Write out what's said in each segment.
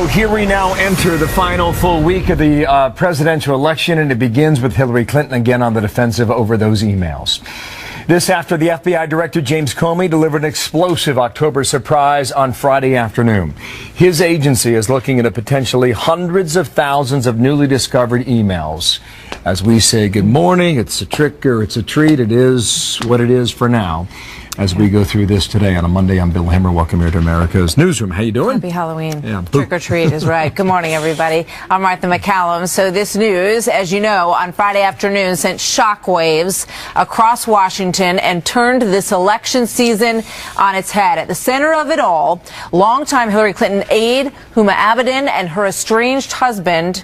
here we now enter the final full week of the presidential election, and it begins with Hillary Clinton again on the defensive over those emails. This after the FBI Director James Comey delivered an explosive October surprise on Friday afternoon. His agency is looking into potentially hundreds of thousands of newly discovered emails. As we say good morning, it's a trick or it's a treat. It is what it is for now. As we go through this today on a Monday, I'm Bill Hemmer. Welcome here to America's Newsroom. How you doing? Happy Halloween. Yeah. Trick or treat is right. Good morning, everybody. I'm Martha McCallum. So this news, as you know, on Friday afternoon sent shockwaves across Washington and turned this election season on its head. At the center of it all, longtime Hillary Clinton aide Huma Abedin and her estranged husband.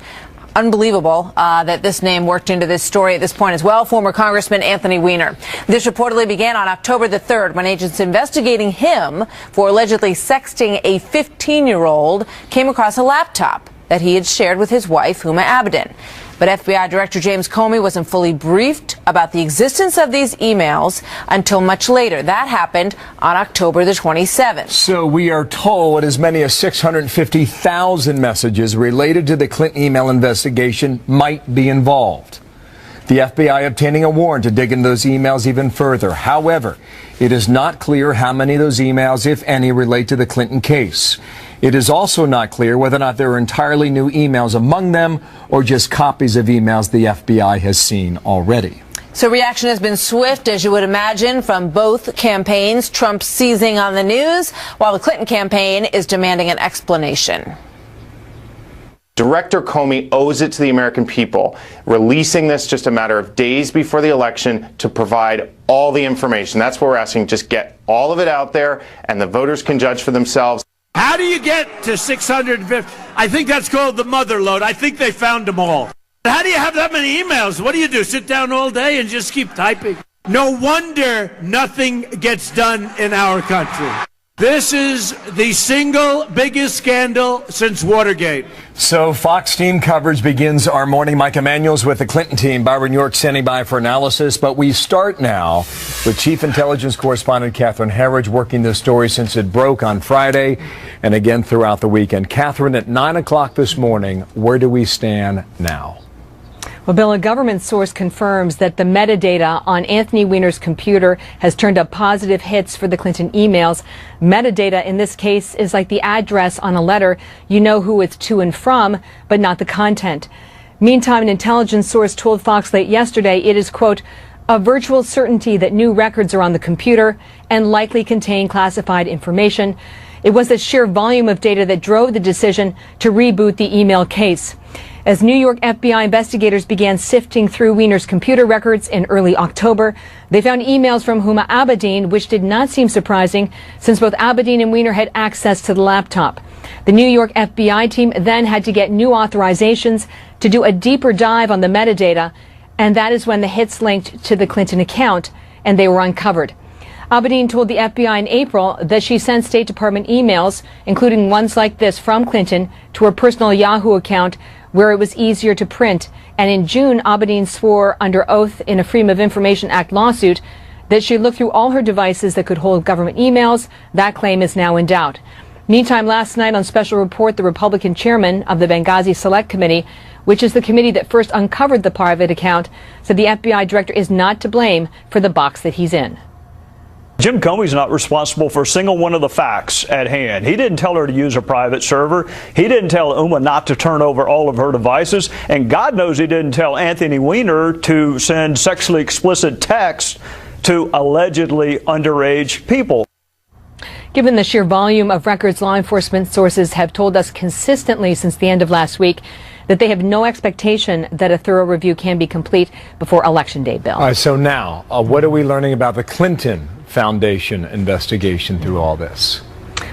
Unbelievable that this name worked into this story at this point as well. Former Congressman Anthony Weiner. This reportedly began on October the 3rd when agents investigating him for allegedly sexting a 15-year-old came across a laptop that he had shared with his wife, Huma Abedin. But FBI Director James Comey wasn't fully briefed about the existence of these emails until much later. That happened on October the 27th. So we are told as many as 650,000 messages related to the Clinton email investigation might be involved. The FBI obtaining a warrant to dig into those emails even further. However, it is not clear how many of those emails, if any, relate to the Clinton case. It is also not clear whether or not there are entirely new emails among them or just copies of emails the FBI has seen already. So reaction has been swift, as you would imagine, from both campaigns. Trump seizing on the news, while the Clinton campaign is demanding an explanation. Director Comey owes it to the American people, releasing this just a matter of days before the election to provide all the information. That's what we're asking. Just get all of it out there, and the voters can judge for themselves. How do you get to 650? I think that's called the mother load. I think they found them all. How do you have that many emails? What do you do? Sit down all day and just keep typing? No wonder nothing gets done in our country. This is the single biggest scandal since Watergate. So Fox team coverage begins our morning. Mike Emanuel's with the Clinton team. Barbara New York standing by for analysis. But we start now with Chief Intelligence Correspondent Catherine Herridge working this story since it broke on Friday and again throughout the weekend. Catherine, at 9 o'clock this morning, where do we stand now? Well, Bill, a government source confirms that the metadata on Anthony Weiner's computer has turned up positive hits for the Clinton emails. Metadata in this case is like the address on a letter. You know who it's to and from, but not the content. Meantime, an intelligence source told Fox late yesterday it is, quote, a virtual certainty that new records are on the computer and likely contain classified information. It was the sheer volume of data that drove the decision to reboot the email case. As New York FBI investigators began sifting through Weiner's computer records in early October, they found emails from Huma Abedin, which did not seem surprising since both Abedin and Weiner had access to the laptop. The New York FBI team then had to get new authorizations to do a deeper dive on the metadata, and that is when the hits linked to the Clinton account, and they were uncovered. Abedin told the FBI in April that she sent State Department emails, including ones like this from Clinton, to her personal Yahoo account, where it was easier to print. And in June, Abedin swore under oath in a Freedom of Information Act lawsuit that she looked through all her devices that could hold government emails. That claim is now in doubt. Meantime, last night on Special Report, the Republican chairman of the Benghazi Select Committee, which is the committee that first uncovered the private account, said the FBI director is not to blame for the box that he's in. Jim Comey's not responsible for a single one of the facts at hand. He didn't tell her to use a private server. He didn't tell Huma not to turn over all of her devices. And God knows he didn't tell Anthony Weiner to send sexually explicit texts to allegedly underage people. Given the sheer volume of records, law enforcement sources have told us consistently since the end of last week that they have no expectation that a thorough review can be complete before Election Day, Bill. All right, so now, what are we learning about the Clinton Foundation investigation through all this?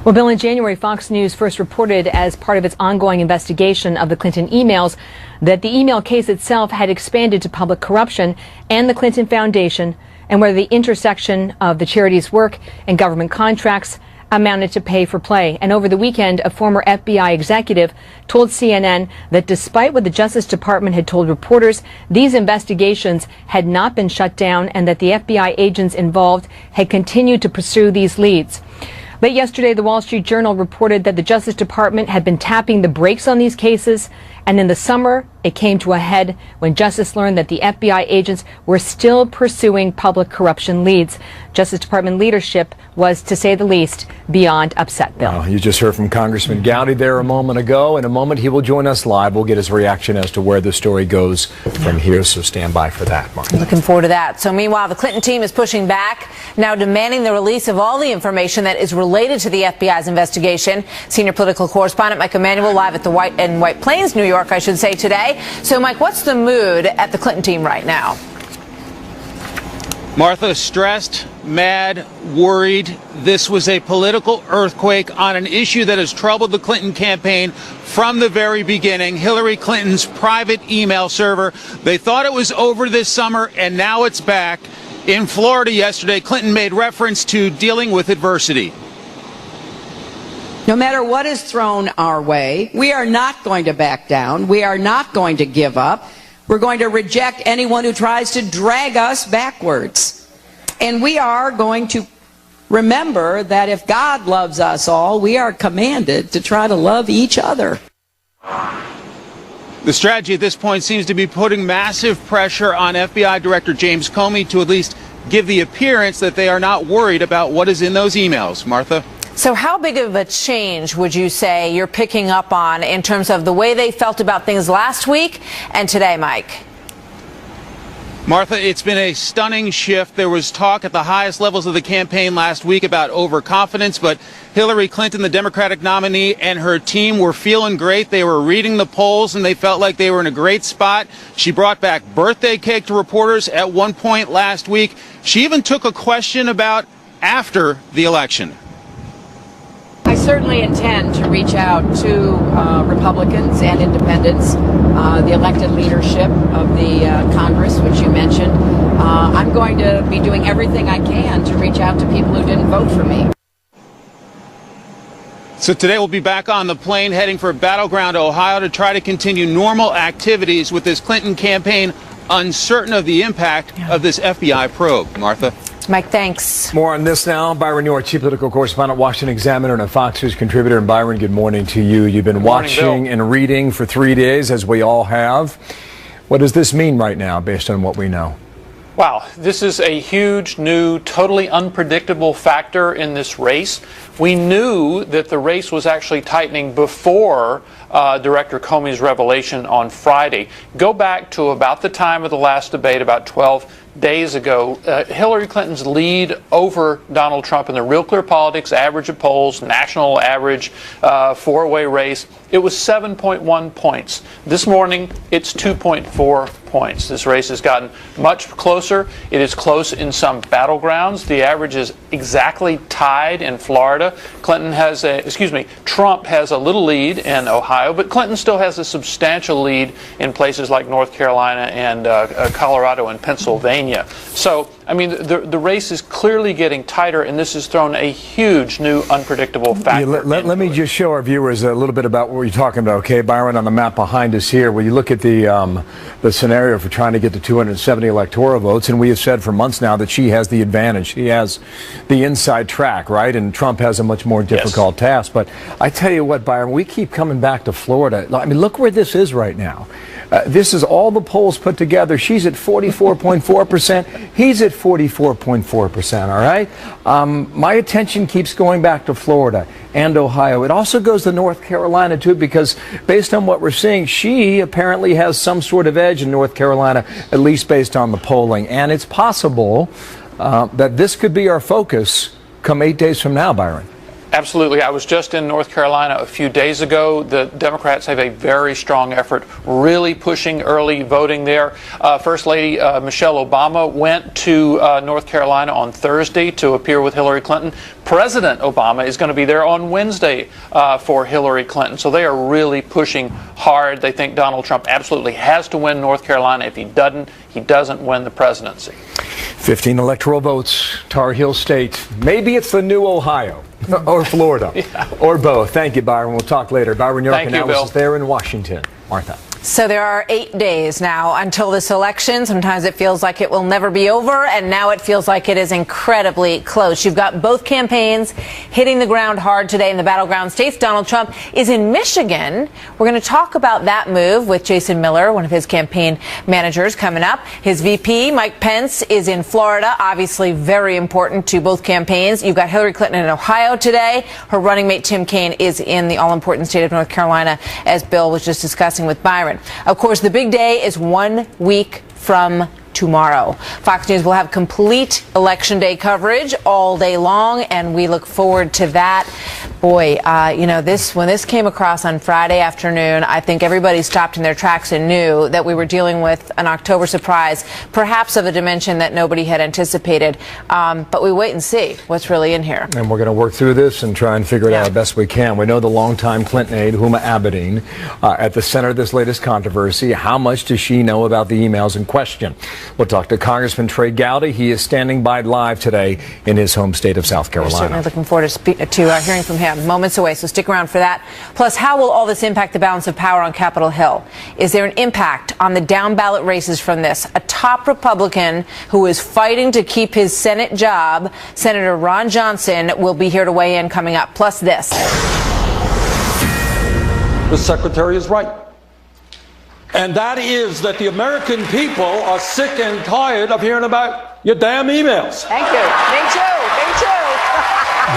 Well, Bill, in January, Fox News first reported as part of its ongoing investigation of the Clinton emails that the email case itself had expanded to public corruption and the Clinton Foundation, and whether the intersection of the charity's work and government contracts amounted to pay for play. And over the weekend, a former FBI executive told CNN that despite what the Justice Department had told reporters, these investigations had not been shut down and that the FBI agents involved had continued to pursue these leads. Late yesterday, the Wall Street Journal reported that the Justice Department had been tapping the brakes on these cases, and in the summer, it came to a head when Justice learned that the FBI agents were still pursuing public corruption leads. Justice Department leadership was, to say the least, beyond upset, Bill. Well, you just heard from Congressman Gowdy there a moment ago. In a moment, he will join us live. We'll get his reaction as to where the story goes from here, so stand by for that, Mark. Looking forward to that. So meanwhile, the Clinton team is pushing back, now demanding the release of all the information that is related to the FBI's investigation. Senior political correspondent Mike Emanuel live at the White Plains, New York, I should say, today. So, Mike, what's the mood at the Clinton team right now? Martha, stressed, mad, worried. This was a political earthquake on an issue that has troubled the Clinton campaign from the very beginning. Hillary Clinton's private email server. They thought it was over this summer, and now it's back. In Florida yesterday, Clinton made reference to dealing with adversity. No matter what is thrown our way, we are not going to back down. We are not going to give up. We're going to reject anyone who tries to drag us backwards. And we are going to remember that if God loves us all, we are commanded to try to love each other. The strategy at this point seems to be putting massive pressure on FBI Director James Comey to at least give the appearance that they are not worried about what is in those emails. Martha? So how big of a change would you say you're picking up on in terms of the way they felt about things last week and today, Mike? Martha, it's been a stunning shift. There was talk at the highest levels of the campaign last week about overconfidence, but Hillary Clinton, the Democratic nominee, and her team were feeling great. They were reading the polls, and they felt like they were in a great spot. She brought back birthday cake to reporters at one point last week. She even took a question about after the election. I certainly intend to reach out to Republicans and independents, the elected leadership of the Congress, which you mentioned. I'm going to be doing everything I can to reach out to people who didn't vote for me. So today we'll be back on the plane heading for Battleground, Ohio to try to continue normal activities with this Clinton campaign uncertain of the impact of this FBI probe. Martha? Mike, thanks. More on this now. Byron York, chief political correspondent, Washington Examiner, and a Fox News contributor. And Byron, good morning to you. You've been watching and reading for 3 days, as we all have. What does this mean right now, based on what we know? Wow, this is a huge, new, totally unpredictable factor in this race. We knew that the race was actually tightening before Director Comey's revelation on Friday. Go back to about the time of the last debate, about 12 days ago. Hillary Clinton's lead over Donald Trump in the Real Clear Politics average of polls, national average, four-way race, it was 7.1 points. This morning, it's 2.4 points. This race has gotten much closer. It is close in some battlegrounds. The average is exactly tied in Florida. Trump has a little lead in Ohio, but Clinton still has a substantial lead in places like North Carolina and Colorado and Pennsylvania. So, I mean, the race is clearly getting tighter, and this has thrown a huge new unpredictable factor. Yeah, let me just show our viewers a little bit about what you're talking about, okay? Byron, on the map behind us here, where you look at the scenario for trying to get to 270 electoral votes, and we have said for months now that she has the advantage. She has the inside track, right? And Trump has a much more difficult task. But I tell you what, Byron, we keep coming back to Florida. I mean, look where this is right now. This is all the polls put together. She's at 44.4%. He's at 44.4%, all right? My attention keeps going back to Florida and Ohio. It also goes to North Carolina, too, because based on what we're seeing, she apparently has some sort of edge in North Carolina, at least based on the polling. And it's possible that this could be our focus come 8 days from now, Byron. Absolutely. I was just in North Carolina a few days ago. The Democrats have a very strong effort, really pushing early voting there. First Lady Michelle Obama went to North Carolina on Thursday to appear with Hillary Clinton. President Obama is going to be there on Wednesday for Hillary Clinton. So they are really pushing hard. They think Donald Trump absolutely has to win North Carolina. If he doesn't win the presidency. 15 electoral votes, Tar Heel State. Maybe it's the new Ohio. Or Florida, or both. Thank you, Byron. We'll talk later. Byron York, analysis there in Washington. Martha. So there are 8 days now until this election. Sometimes it feels like it will never be over, and now it feels like it is incredibly close. You've got both campaigns hitting the ground hard today in the battleground states. Donald Trump is in Michigan. We're going to talk about that move with Jason Miller, one of his campaign managers, coming up. His VP, Mike Pence, is in Florida, obviously very important to both campaigns. You've got Hillary Clinton in Ohio today. Her running mate, Tim Kaine, is in the all-important state of North Carolina, as Bill was just discussing with Byron. Of course, the big day is 1 week from tomorrow. Fox News will have complete Election Day coverage all day long, and we look forward to that. Boy, when this came across on Friday afternoon, I think everybody stopped in their tracks and knew that we were dealing with an October surprise, perhaps of a dimension that nobody had anticipated. But we wait and see what's really in here. And we're going to work through this and try and figure it out as best we can. We know the longtime Clinton aide, Huma Abedin, at the center of this latest controversy. How much does she know about the emails in question? We'll talk to Congressman Trey Gowdy. He is standing by live today in his home state of South Carolina. We're certainly looking forward to hearing from him moments away, so stick around for that. Plus, how will all this impact the balance of power on Capitol Hill? Is there an impact on the down-ballot races from this? A top Republican who is fighting to keep his Senate job, Senator Ron Johnson, will be here to weigh in coming up. Plus this. The Secretary is right. And that is that the American people are sick and tired of hearing about your damn emails. Thank you. Me too. Me too.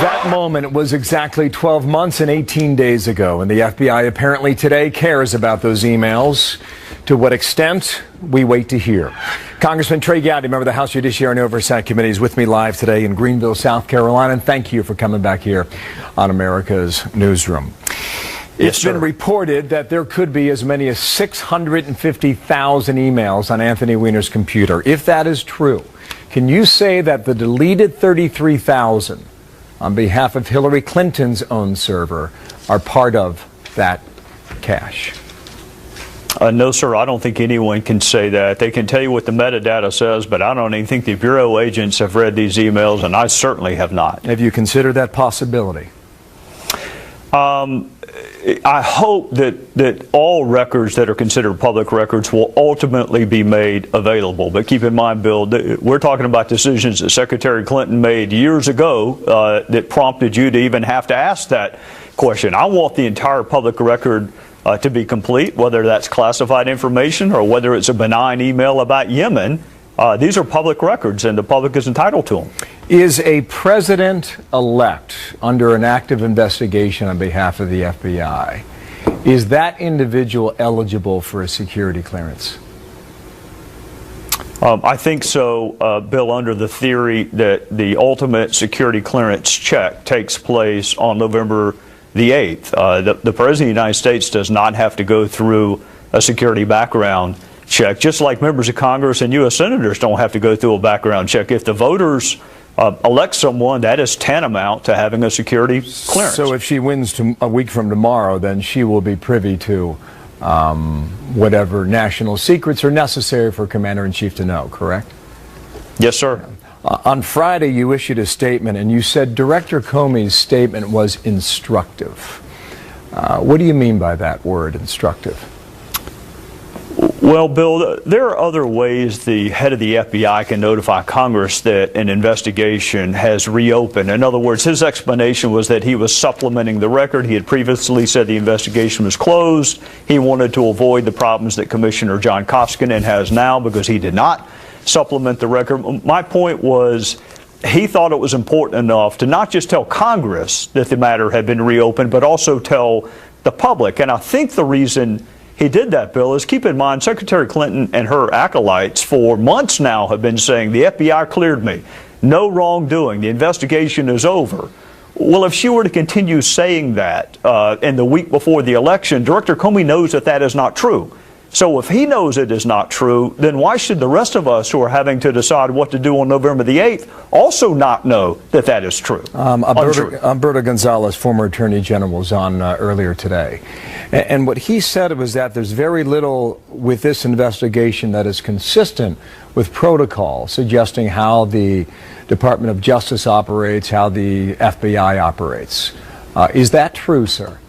That moment was exactly 12 months and 18 days ago, and the FBI apparently today cares about those emails. To what extent, we wait to hear. Congressman Trey Gowdy, member of the House Judiciary and Oversight Committee, is with me live today in Greenville, South Carolina, and thank you for coming back here on America's Newsroom. It's been reported that there could be as many as 650,000 emails on Anthony Weiner's computer. If that is true, can you say that the deleted 33,000 on behalf of Hillary Clinton's own server are part of that cache? No, sir, I don't think anyone can say that. They can tell you what the metadata says, but I don't even think the Bureau agents have read these emails, and I certainly have not. Have you considered that possibility? I hope that all records that are considered public records will ultimately be made available. But keep in mind, Bill, we're talking about decisions that Secretary Clinton made years ago that prompted you to even have to ask that question. I want the entire public record to be complete, whether that's classified information or whether it's a benign email about Yemen. These are public records, and the public is entitled to them. Is a president-elect under an active investigation on behalf of the FBI, is that individual eligible for a security clearance? I think so, Bill, under the theory that the ultimate security clearance check takes place on November the 8th. The President of the United States does not have to go through a security background check, just like members of Congress and U.S. senators don't have to go through a background check. If the voters elect someone, that is tantamount to having a security clearance. So if she wins a week from tomorrow, then she will be privy to whatever national secrets are necessary for Commander-in-Chief to know, correct? Yes, sir. On Friday, you issued a statement, and you said Director Comey's statement was instructive. What do you mean by that word, instructive? Well, Bill, there are other ways the head of the FBI can notify Congress that an investigation has reopened. In other words, his explanation was that he was supplementing the record. He had previously said the investigation was closed. He wanted to avoid the problems that Commissioner John Koskinen has now because he did not supplement the record. My point was he thought it was important enough to not just tell Congress that the matter had been reopened, but also tell the public. And I think the reason he did that, Bill, is keep in mind Secretary Clinton and her acolytes for months now have been saying the FBI cleared me. No wrongdoing. The investigation is over. Well, if she were to continue saying that in the week before the election, Director Comey knows that that is not true. So if he knows it is not true, then why should the rest of us who are having to decide what to do on November the 8th also not know that that is true? Alberto Gonzales, former Attorney General, was on earlier today. And what he said was that there's very little with this investigation that is consistent with protocol, suggesting how the Department of Justice operates, how the FBI operates. Is that true, sir?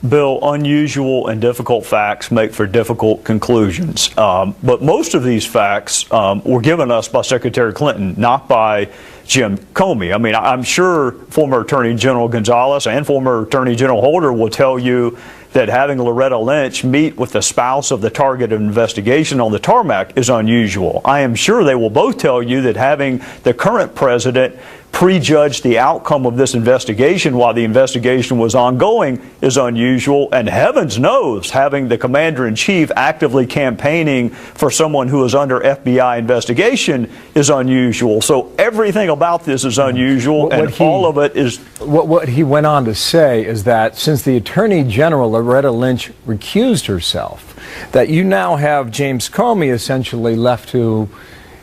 Bill, unusual and difficult facts make for difficult conclusions. But most of these facts were given us by Secretary Clinton, not by Jim Comey. I mean, I'm sure former Attorney General Gonzalez and former Attorney General Holder will tell you that having Loretta Lynch meet with the spouse of the target of investigation on the tarmac is unusual. I am sure they will both tell you that having the current president prejudge the outcome of this investigation while the investigation was ongoing is unusual, and heavens knows having the commander-in-chief actively campaigning for someone who is under FBI investigation is unusual. So everything about this is unusual, and all of it is... What he went on to say is that since the Attorney General, Loretta Lynch, recused herself, that you now have James Comey essentially left to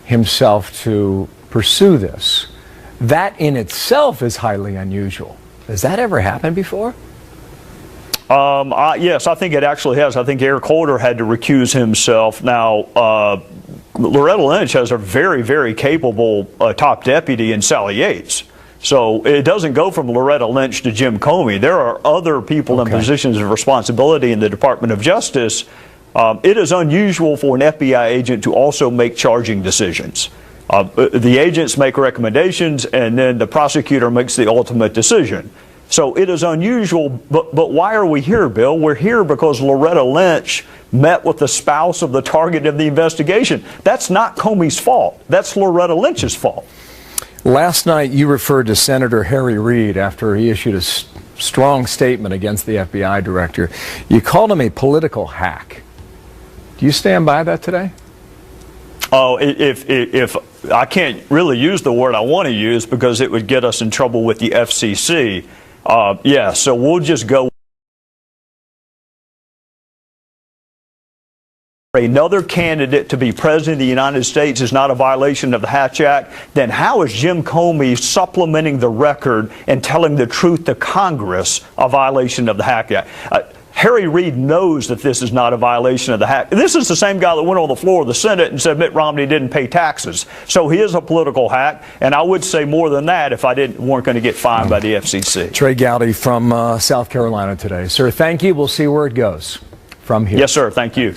himself to pursue this. That in itself is highly unusual. Has that ever happened before? Yes, I think it actually has. I think Eric Holder had to recuse himself. Now, Loretta Lynch has a very, very capable top deputy in Sally Yates. So it doesn't go from Loretta Lynch to Jim Comey. There are other people in positions of responsibility in the Department of Justice. It is unusual for an FBI agent to also make charging decisions. The agents make recommendations, and then the prosecutor makes the ultimate decision. So it is unusual, but why are we here, Bill? We're here because Loretta Lynch met with the spouse of the target of the investigation. That's not Comey's fault. That's Loretta Lynch's fault. Last night, you referred to Senator Harry Reid after he issued a strong statement against the FBI director. You called him a political hack. Do you stand by that today? Oh, if I can't really use the word I want to use because it would get us in trouble with the FCC. Yeah, so we'll just go. Another candidate to be president of the United States is not a violation of the Hatch Act, then how is Jim Comey supplementing the record and telling the truth to Congress a violation of the Hatch Act? Harry Reid knows that this is not a violation of the Hatch. This is the same guy that went on the floor of the Senate and said Mitt Romney didn't pay taxes. So he is a political hack, and I would say more than that if I weren't going to get fined by the FCC. Trey Gowdy from South Carolina today. Sir, thank you. We'll see where it goes from here. Yes, sir. Thank you.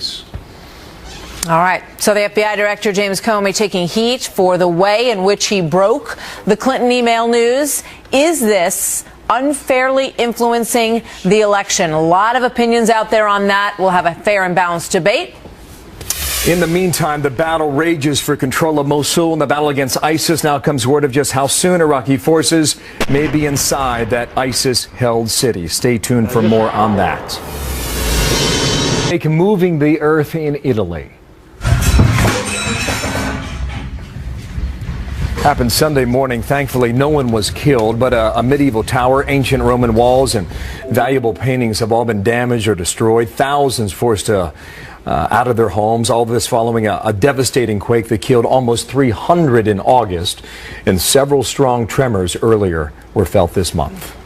All right. So the FBI Director James Comey taking heat for the way in which he broke the Clinton email news. Is this unfairly influencing the election? A lot of opinions out there on that. We'll have a fair and balanced debate. In the meantime, the battle rages for control of Mosul and the battle against ISIS. Now comes word of just how soon Iraqi forces may be inside that ISIS-held city. Stay tuned for more on that. Moving the earth in Italy. Happened Sunday morning. Thankfully, no one was killed, but a medieval tower, ancient Roman walls, and valuable paintings have all been damaged or destroyed. Thousands forced out of their homes. All of this following a devastating quake that killed almost 300 in August, and several strong tremors earlier were felt this month.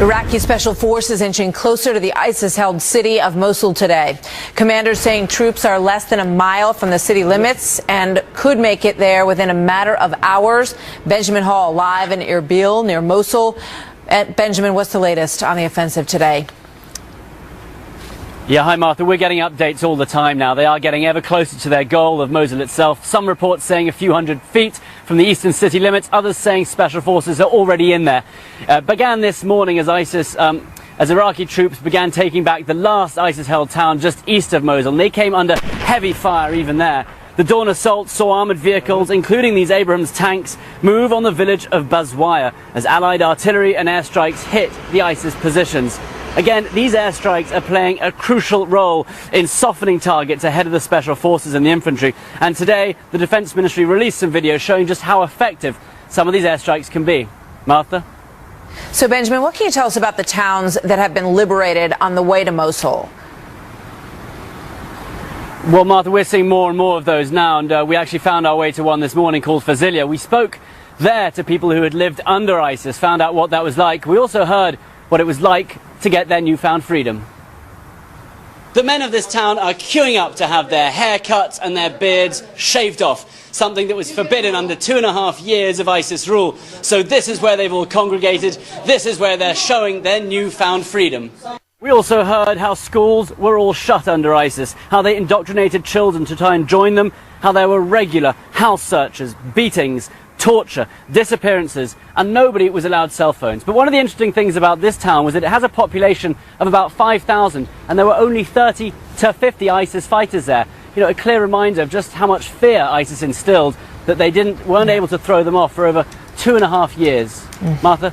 Iraqi special forces inching closer to the ISIS-held city of Mosul today. Commanders saying troops are less than a mile from the city limits and could make it there within a matter of hours. Benjamin Hall live in Erbil near Mosul. Benjamin, what's the latest on the offensive today? Yeah, hi Martha. We're getting updates all the time now. They are getting ever closer to their goal of Mosul itself. Some reports saying a few hundred feet from the eastern city limits. Others saying special forces are already in there. Began this morning as as Iraqi troops began taking back the last ISIS-held town just east of Mosul. And they came under heavy fire even there. The dawn assault saw armoured vehicles, including these Abrams tanks, move on the village of Bazwaya as Allied artillery and airstrikes hit the ISIS positions. Again, these airstrikes are playing a crucial role in softening targets ahead of the special forces and the infantry. And today, the Defence Ministry released some video showing just how effective some of these airstrikes can be. Martha? So, Benjamin, what can you tell us about the towns that have been liberated on the way to Mosul? Well, Martha, we're seeing more and more of those now, and we actually found our way to one this morning called Fazilia. We spoke there to people who had lived under ISIS, found out what that was like. We also heard what it was like to get their newfound freedom. The men of this town are queuing up to have their hair cut and their beards shaved off. something that was forbidden under 2.5 years of ISIS rule. So this is where they've all congregated. This is where they're showing their newfound freedom. We also heard how schools were all shut under ISIS, how they indoctrinated children to try and join them, how there were regular house searches, beatings, torture, disappearances, and nobody was allowed cell phones. But one of the interesting things about this town was that it has a population of about 5,000, and there were only 30 to 50 ISIS fighters there. You know, a clear reminder of just how much fear ISIS instilled, that they weren't able to throw them off for over 2.5 years. Martha?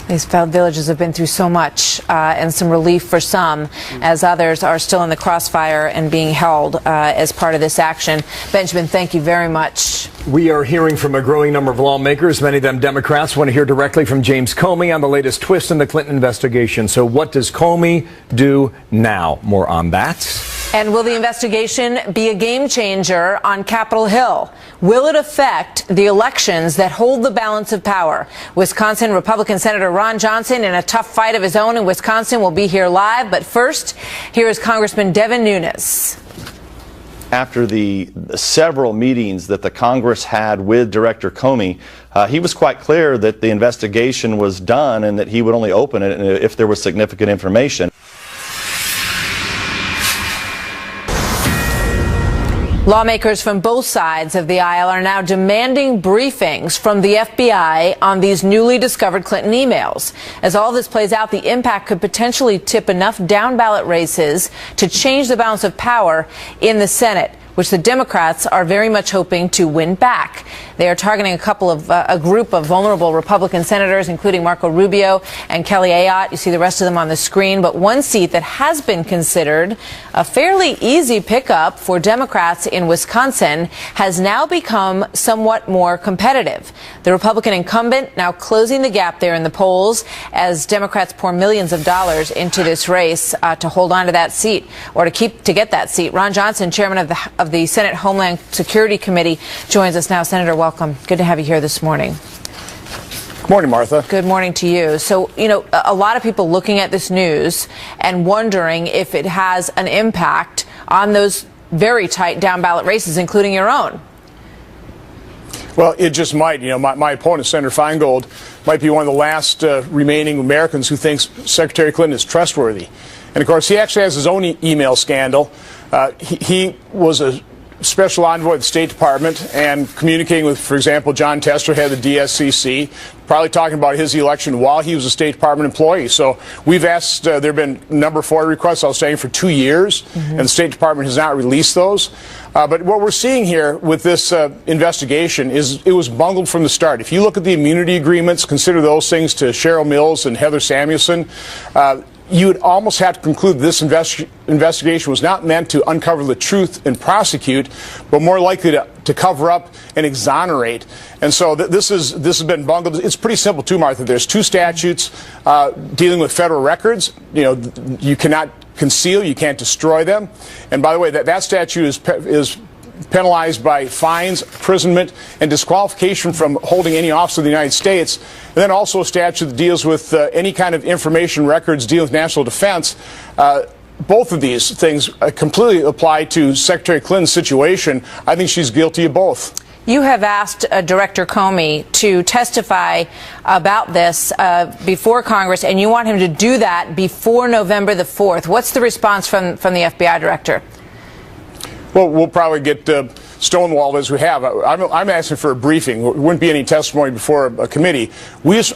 These failed villages have been through so much, and some relief for some, as others are still in the crossfire and being held as part of this action. Benjamin, thank you very much. We are hearing from a growing number of lawmakers, many of them Democrats, want to hear directly from James Comey on the latest twist in the Clinton investigation. So what does Comey do now? More on that. And will the investigation be a game changer on Capitol Hill? Will it affect the elections that hold the balance of power? Wisconsin Republican Senator Ron Johnson, in a tough fight of his own in Wisconsin, will be here live. But first, here is Congressman Devin Nunes. After the several meetings that the Congress had with Director Comey, he was quite clear that the investigation was done and that he would only open it if there was significant information. Lawmakers from both sides of the aisle are now demanding briefings from the FBI on these newly discovered Clinton emails. As all this plays out, the impact could potentially tip enough down-ballot races to change the balance of power in the Senate, which the Democrats are very much hoping to win back. They are targeting a group of vulnerable Republican senators, including Marco Rubio and Kelly Ayotte. You see the rest of them on the screen. But one seat that has been considered a fairly easy pickup for Democrats in Wisconsin has now become somewhat more competitive. The Republican incumbent now closing the gap there in the polls as Democrats pour millions of dollars into this race to hold on to that seat, or to get that seat. Ron Johnson, chairman of the Senate Homeland Security Committee, joins us now. Senator, welcome. Good to have you here this morning. Good morning, Martha. Good morning to you. So, you know, a lot of people looking at this news and wondering if it has an impact on those very tight down-ballot races, including your own. Well, it just might. You know, my opponent, Senator Feingold, might be one of the last remaining Americans who thinks Secretary Clinton is trustworthy. And, of course, he actually has his own email scandal. He was a special envoy of the State Department and communicating with, for example, John Tester, head of the DSCC, probably talking about his election while he was a State Department employee. So we've asked, there have been number 4 requests, I was saying, for 2 years, and the State Department has not released those. But what we're seeing here with this investigation is it was bungled from the start. If you look at the immunity agreements, consider those things to Cheryl Mills and Heather Samuelson, you would almost have to conclude this investigation was not meant to uncover the truth and prosecute, but more likely to cover up and exonerate. And so this has been bungled. It's pretty simple too, Martha. There's 2 statutes dealing with federal records. You know, you cannot conceal, you can't destroy them. And by the way, that statute is penalized by fines, imprisonment, and disqualification from holding any office of the United States. And then also a statute that deals with any kind of information records dealing with national defense. Both of these things completely apply to Secretary Clinton's situation. I think she's guilty of both. You have asked Director Comey to testify about this before Congress, and you want him to do that before November the 4th. What's the response from the FBI director? Well, we'll probably get stonewalled as we have. I'm asking for a briefing. There wouldn't be any testimony before a committee.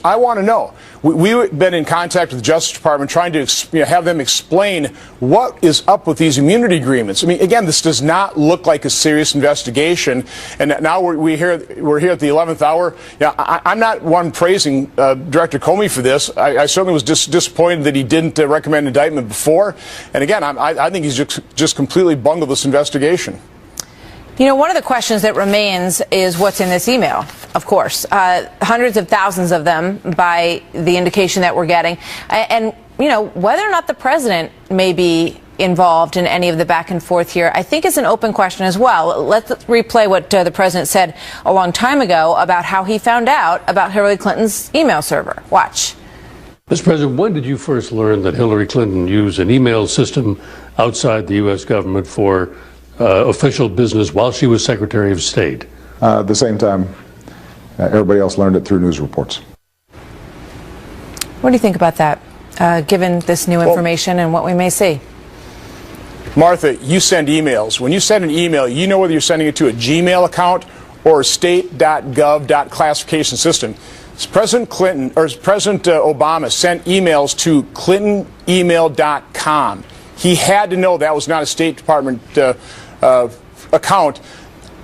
I want to know. We've been in contact with the Justice Department trying to have them explain what is up with these immunity agreements. I mean, again, this does not look like a serious investigation. And now we're here at the 11th hour. I'm not one praising Director Comey for this. I certainly was disappointed that he didn't recommend indictment before. And again, I think he's just completely bungled this investigation. You know, one of the questions that remains is what's in this email, of course. Hundreds of thousands of them by the indication that we're getting. And, you know, whether or not the president may be involved in any of the back and forth here, I think is an open question as well. Let's replay what the president said a long time ago about how he found out about Hillary Clinton's email server. Watch. Mr. President, when did you first learn that Hillary Clinton used an email system outside the U.S. government for official business while she was Secretary of State? At the same time, everybody else learned it through news reports. What do you think about that, given this new information and what we may see? Martha, you send emails. When you send an email, you know whether you're sending it to a Gmail account or a state.gov classification system. President Clinton or President Obama sent emails to clintonemail.com. He had to know that was not a State Department account.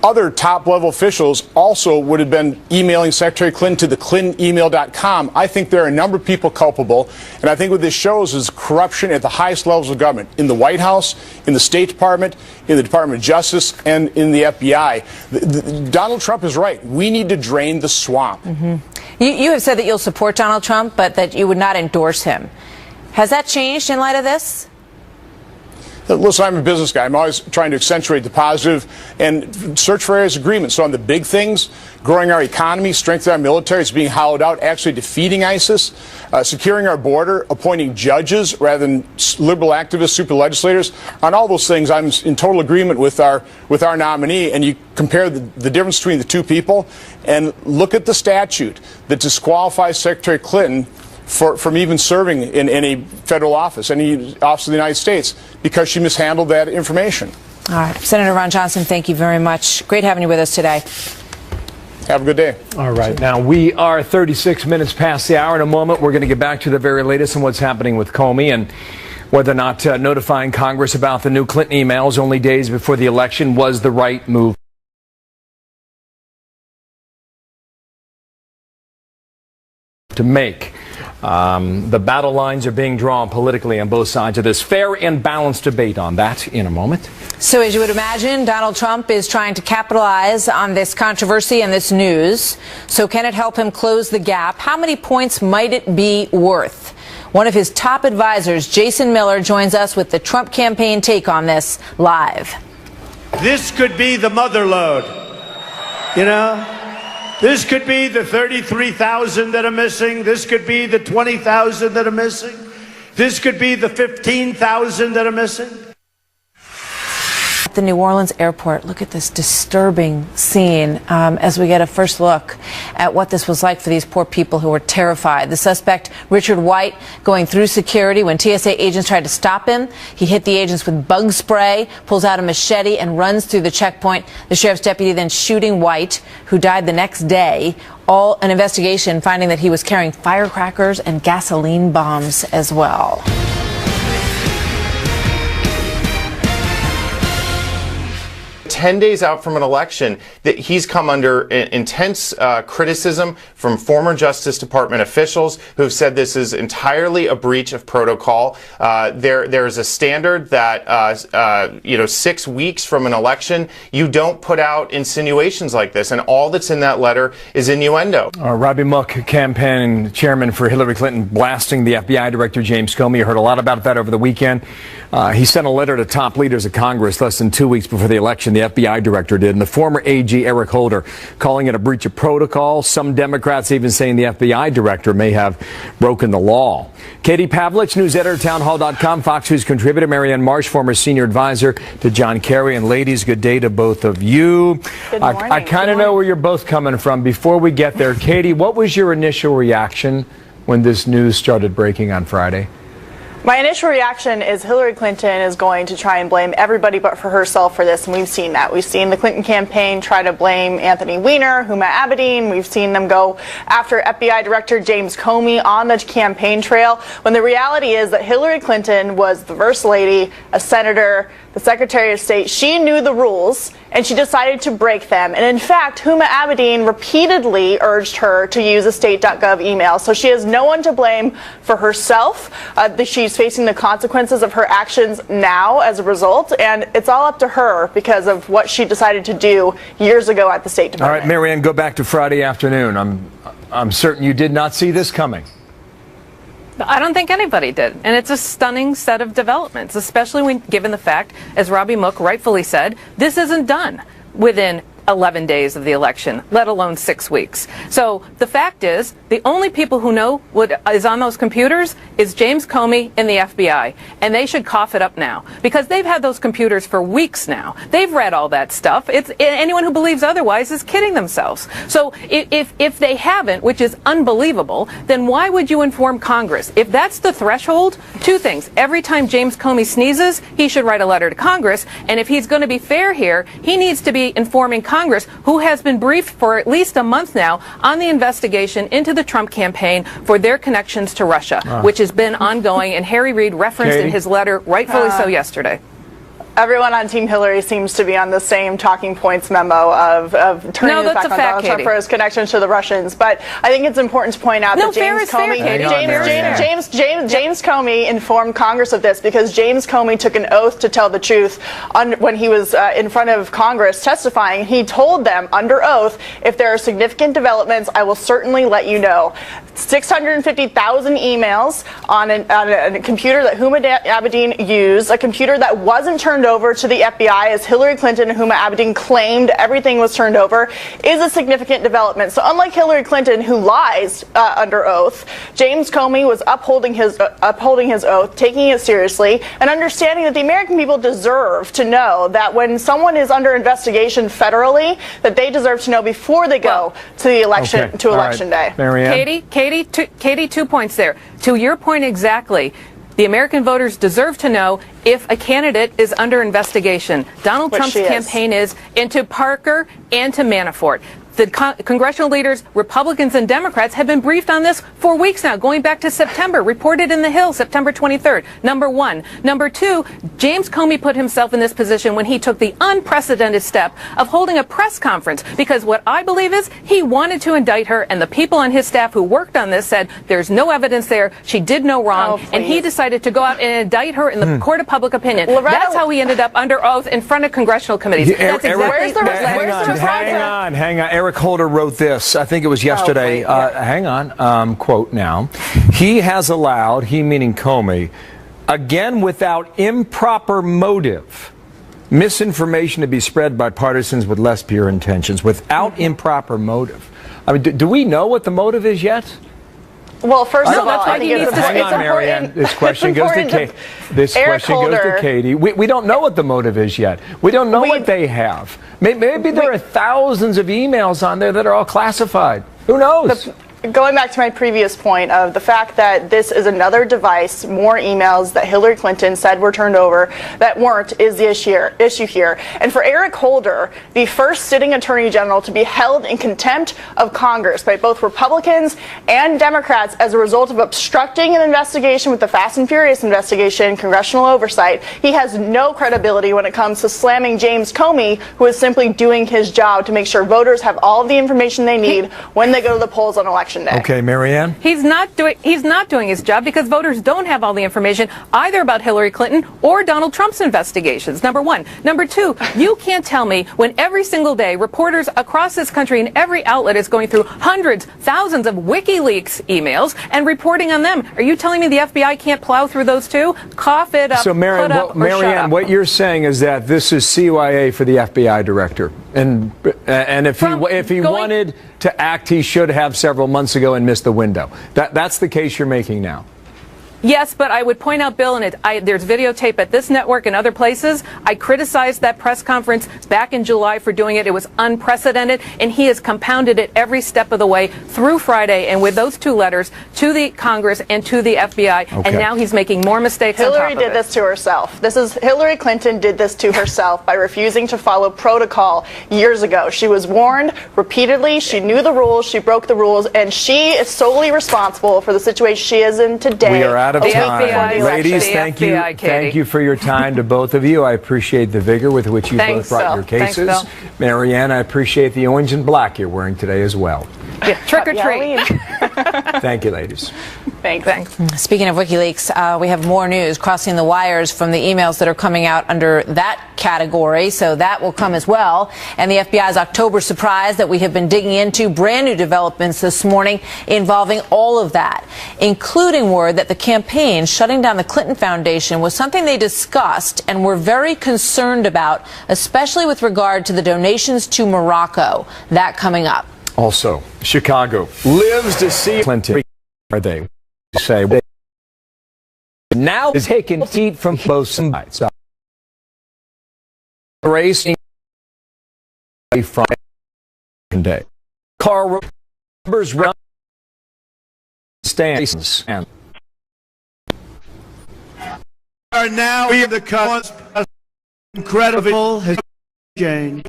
Other top-level officials also would have been emailing Secretary Clinton to the clintonemail.com. I think there are a number of people culpable, and I think what this shows is corruption at the highest levels of government, in the White House, in the State Department, in the Department of Justice, and in the FBI. Donald Trump is right. We need to drain the swamp. Mm-hmm. You have said that you'll support Donald Trump, but that you would not endorse him. Has that changed in light of this? Listen, I'm a business guy. I'm always trying to accentuate the positive and search for areas of agreement. So on the big things, growing our economy, strengthening our military, is being hollowed out, actually defeating ISIS, securing our border, appointing judges rather than liberal activists, super legislators. On all those things, I'm in total agreement with our nominee. And you compare the difference between the two people and look at the statute that disqualifies Secretary Clinton from even serving in any federal office, any office of the United States, because she mishandled that information. All right. Senator Ron Johnson, thank you very much. Great having you with us today. Have a good day. All right. Now, we are 36 minutes past the hour. In a moment, we're going to get back to the very latest on what's happening with Comey and whether or not notifying Congress about the new Clinton emails only days before the election was the right move to make. The battle lines are being drawn politically on both sides of this. Fair and balanced debate on that in a moment. So as you would imagine, Donald Trump is trying to capitalize on this controversy and this news. So can it help him close the gap? How many points might it be worth? One of his top advisors, Jason Miller, joins us with the Trump campaign take on this live. This could be the mother load, you know? This could be the 33,000 that are missing. This could be the 20,000 that are missing. This could be the 15,000 that are missing. At the New Orleans airport, look at this disturbing scene as we get a first look at what this was like for these poor people who were terrified. The suspect, Richard White, going through security when TSA agents tried to stop him. He hit the agents with bug spray, pulls out a machete, and runs through the checkpoint. The sheriff's deputy then shooting White, who died the next day. All an investigation finding that he was carrying firecrackers and gasoline bombs as well. 10 days out from an election, that he's come under intense criticism from former Justice Department officials who have said this is entirely a breach of protocol. There is a standard that 6 weeks from an election, you don't put out insinuations like this, and all that's in that letter is innuendo. Robbie Mook, campaign chairman for Hillary Clinton, blasting the FBI Director James Comey. You heard a lot about that over the weekend. He sent a letter to top leaders of Congress less than 2 weeks before the election. The FBI director did, and the former AG Eric Holder calling it a breach of protocol. Some Democrats even saying the FBI director may have broken the law. Katie Pavlich, news editor, townhall.com, Fox News contributor, Marianne Marsh, former senior advisor to John Kerry. And ladies, good day to both of you. Good morning. I kind of know where you're both coming from. Before we get there, Katie, what was your initial reaction when this news started breaking on Friday? My initial reaction is Hillary Clinton is going to try and blame everybody but for herself for this, and we've seen that. We've seen the Clinton campaign try to blame Anthony Weiner, Huma Abedin. We've seen them go after FBI Director James Comey on the campaign trail, when the reality is that Hillary Clinton was the First Lady, a senator, the Secretary of State. She knew the rules, and she decided to break them. And in fact, Huma Abedin repeatedly urged her to use a state.gov email. So she has no one to blame for herself. She's facing the consequences of her actions now as a result, and it's all up to her because of what she decided to do years ago at the State Department. All right, Marianne, go back to Friday afternoon. I'm certain you did not see this coming. I don't think anybody did. And it's a stunning set of developments, especially when given the fact, as Robbie Mook rightfully said, this isn't done within 11 days of the election, let alone 6 weeks. So the fact is, the only people who know what is on those computers is James Comey and the FBI. And they should cough it up now, because they've had those computers for weeks now. They've read all that stuff. Anyone who believes otherwise is kidding themselves. So if they haven't, which is unbelievable, then why would you inform Congress? If that's the threshold, two things. Every time James Comey sneezes, he should write a letter to Congress. And if he's going to be fair here, he needs to be informing Congress, who has been briefed for at least a month now on the investigation into the Trump campaign for their connections to Russia, which has been ongoing, and Harry Reid referenced in his letter, rightfully so, yesterday. Everyone on Team Hillary seems to be on the same talking points memo of turning the back on Donald Trump for his connections to the Russians. But I think it's important to point out that James Comey informed Congress of this because James Comey took an oath to tell the truth when he was in front of Congress testifying. He told them under oath, if there are significant developments, I will certainly let you know. 650,000 emails on a computer that Huma Abedin used, a computer that wasn't turned over to the FBI as Hillary Clinton and Huma Abedin claimed everything was turned over, is a significant development. So unlike Hillary Clinton, who lies under oath, James Comey was upholding his oath, taking it seriously, and understanding that the American people deserve to know that when someone is under investigation federally, that they deserve to know before they go to the election election day. Katie, 2 points there. To your point exactly, the American voters deserve to know if a candidate is under investigation. Donald Trump's campaign is into Parker and to Manafort. The congressional leaders, Republicans and Democrats, have been briefed on this for weeks now, going back to September, reported in The Hill, September 23rd, number one. Number two, James Comey put himself in this position when he took the unprecedented step of holding a press conference, because what I believe is he wanted to indict her, and the people on his staff who worked on this said there's no evidence there, she did no wrong, and he decided to go out and indict her in the court of public opinion. That's how he ended up under oath in front of congressional committees. That's exactly hang on. Eric Holder wrote this, I think it was yesterday, quote now, he has allowed, he meaning Comey, again without improper motive, misinformation to be spread by partisans with less pure intentions, without improper motive. I mean, do we know what the motive is yet? Well, first of all, I think it's important. Marianne, this question goes to Katie. We don't know what the motive is yet. We don't know what they have. Maybe there are thousands of emails on there that are all classified. Who knows? Going back to my previous point of the fact that this is another device, more emails that Hillary Clinton said were turned over that weren't, is the issue here. And for Eric Holder, the first sitting attorney general to be held in contempt of Congress by both Republicans and Democrats as a result of obstructing an investigation with the Fast and Furious investigation, congressional oversight, he has no credibility when it comes to slamming James Comey, who is simply doing his job to make sure voters have all of the information they need when they go to the polls on election day. Okay, Marianne? He's not doing his job because voters don't have all the information either about Hillary Clinton or Donald Trump's investigations, number one. Number two, you can't tell me when every single day reporters across this country and every outlet is going through hundreds, thousands of WikiLeaks emails and reporting on them. Are you telling me the FBI can't plow through those too? Cough it up, so Marianne, what you're saying is that this is CYA for the FBI director. And if he wanted to act, he should have several months ago and missed the window. That's the case you're making now. Yes, but I would point out, Bill, and there's videotape at this network and other places. I criticized that press conference back in July for doing it. It was unprecedented, and he has compounded it every step of the way through Friday, and with those two letters to the Congress and to the FBI, and now he's making more mistakes on top of it. Hillary did this to herself. Hillary Clinton did this to herself by refusing to follow protocol years ago. She was warned repeatedly. She knew the rules. She broke the rules, and she is solely responsible for the situation she is in today. We are out of time. Ladies, thank you for your time to both of you. I appreciate the vigor with which you both brought your cases. Marianne, I appreciate the orange and black you're wearing today as well. Yeah, trick or treat. Thank you, ladies. Thanks. Speaking of WikiLeaks, we have more news crossing the wires from the emails that are coming out under that category, so that will come as well. And the FBI's October surprise that we have been digging into, brand new developments this morning involving all of that, including word that the campaign campaign shutting down the Clinton Foundation was something they discussed and were very concerned about, especially with regard to the donations to Morocco. That coming up. Also, Chicago lives to see Clinton. Are they say they now is taking heat from both sides. Racing from day. Car rubbers run stands and are now in the cusp of incredible change,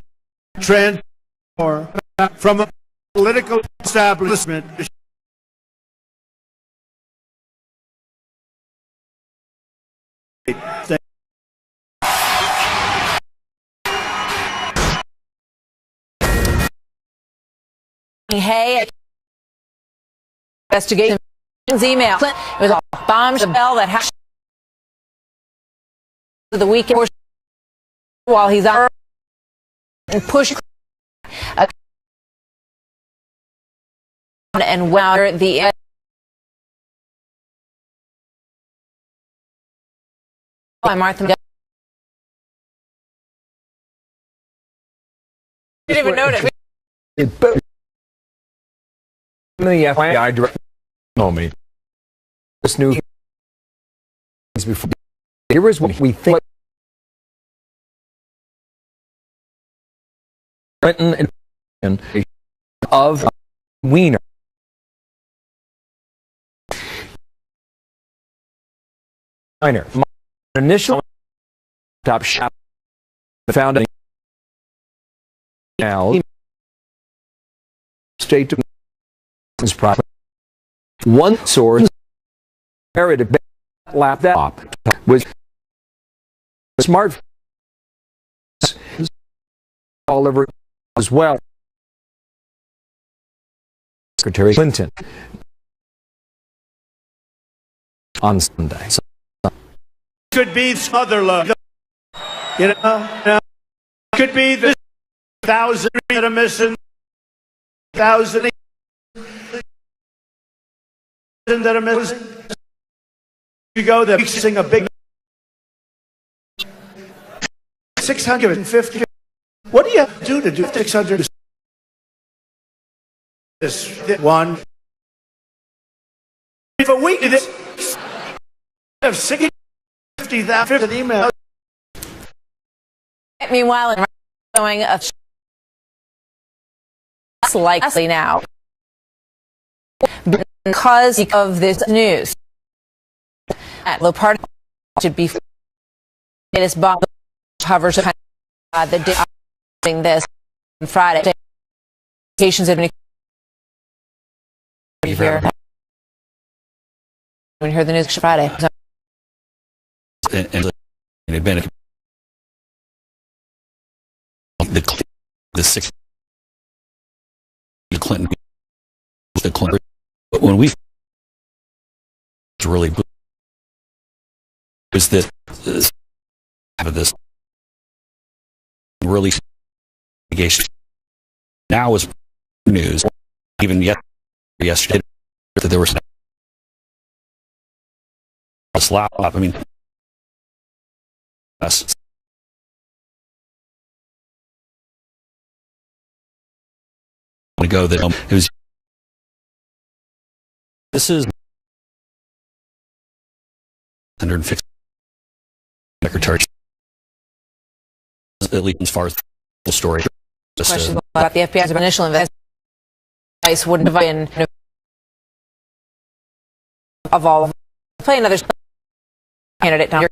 transform from a political establishment Hey, investigation email. It was a bombshell that happened the weekend while he's on and push and wow the I'm Martha. You didn't even notice. The FBI director told me this new before. Here is what we think. Clinton and of Weiner. My initial top shop found now state to property. One source narrative laptop was smartphones all over as well. Secretary Clinton on Sunday. Could be Sutherland. You know, could be the 1,000 that are missing, 1,000 that are missing. You go there, mixing a big 650. What do you have to do 600? This one. If a week this have 60,000 emails. Meanwhile, showing a likely now because of this news. The part should be latest bomb covers the day this on Friday. Patients have been here. When you heard the news Friday. And it been the six the Clinton, but when we really was that this really now is news. Even yesterday that there was a slap. I mean, us. To go that it was. This is 150 secretary. At least as far as the story. Question about the FBI's initial investigation wouldn't have been of all. Play another candidate down.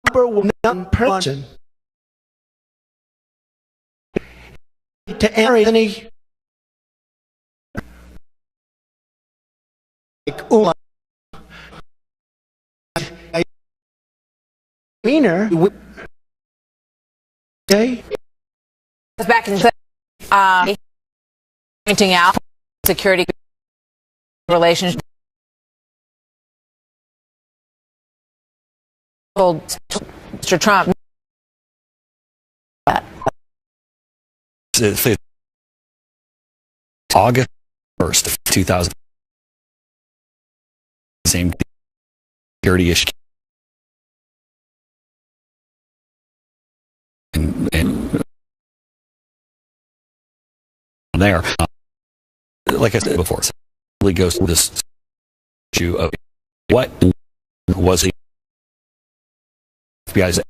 Number one person to Anthony Weiner. Okay. Back in pointing out security relationship. Told Mr. Trump. August 1st, 2000. same security issue. And there, like I said before, it really goes to this issue of what was the FBI's